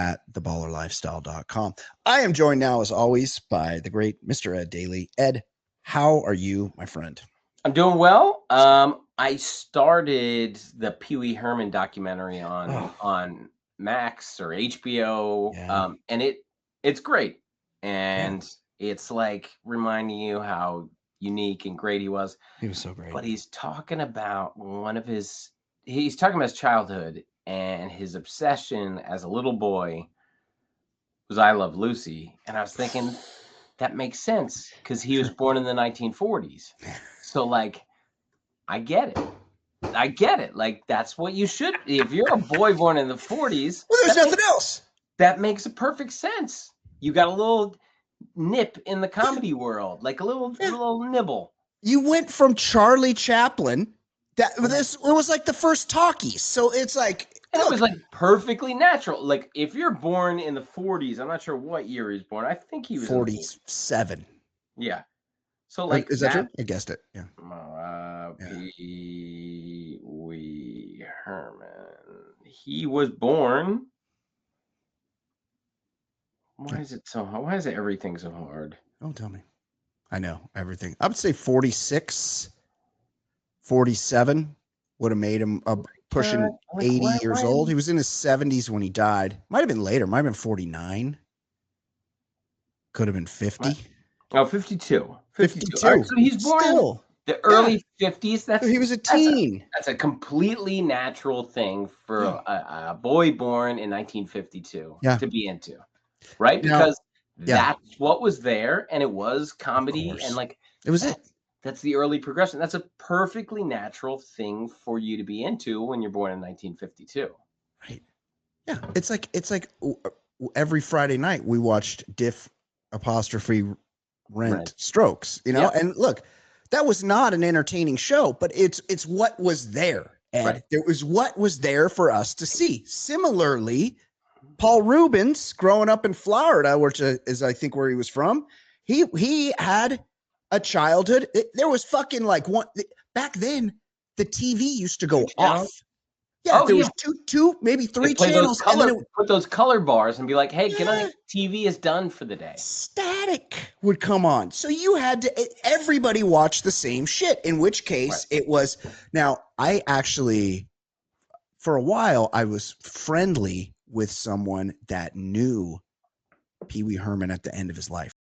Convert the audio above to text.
at theballerlifestyle.com. I am joined now, as always, by the great Mr. Ed Daly. Ed, how are you, my friend? I'm doing well. I started the Pee-wee Herman documentary on Max or HBO, Yeah. and it's great, and it's like reminding you how unique and great he was. He was so great. But he's talking about he's talking about his childhood and his obsession as a little boy was I Love Lucy, and I was thinking that makes sense because he was born in the 1940s, so like. I get it. Like, that's what you should be. If you're a boy born in the 40s, Well, there's nothing else. That makes a perfect sense. You got a little nip in the comedy world, like a little nibble. You went from Charlie Chaplin. It was like the first talkies. So it's like, and it was like perfectly natural. Like, if you're born in the 40s, I'm not sure what year he was born. I think he was 47. Yeah. So like, is that true? I guessed it. Yeah. Pee-wee Herman. He was born. Why is everything so hard? Don't tell me. I know everything. I would say 46, 47 would have made him pushing 80 years old. He was in his 70s when he died. Might have been later. Might have been 49. Could have been 50. Oh, 52. 52. Right, so he's born in the early 50s. So he was a teen. That's a completely natural thing for a boy born in 1952 to be into, right? Because that's what was there, and it was comedy, and like it was it. That's the early progression. That's a perfectly natural thing for you to be into when you're born in 1952. Right. Yeah. It's like every Friday night we watched Rent Strokes, you know, and look, that was not an entertaining show, but it's what was there. And there was what was there for us to see. Similarly, Paul Rubens, growing up in Florida, which is I think where he was from, he had a childhood. There was fucking like back then the TV used to go off. Yeah, there was two, maybe three channels. Put those color bars and be like, hey, good night. TV is done for the day. Static would come on. So you had to, everybody watched the same shit, in which case it was. Now, I actually, for a while, I was friendly with someone that knew Pee-wee Herman at the end of his life.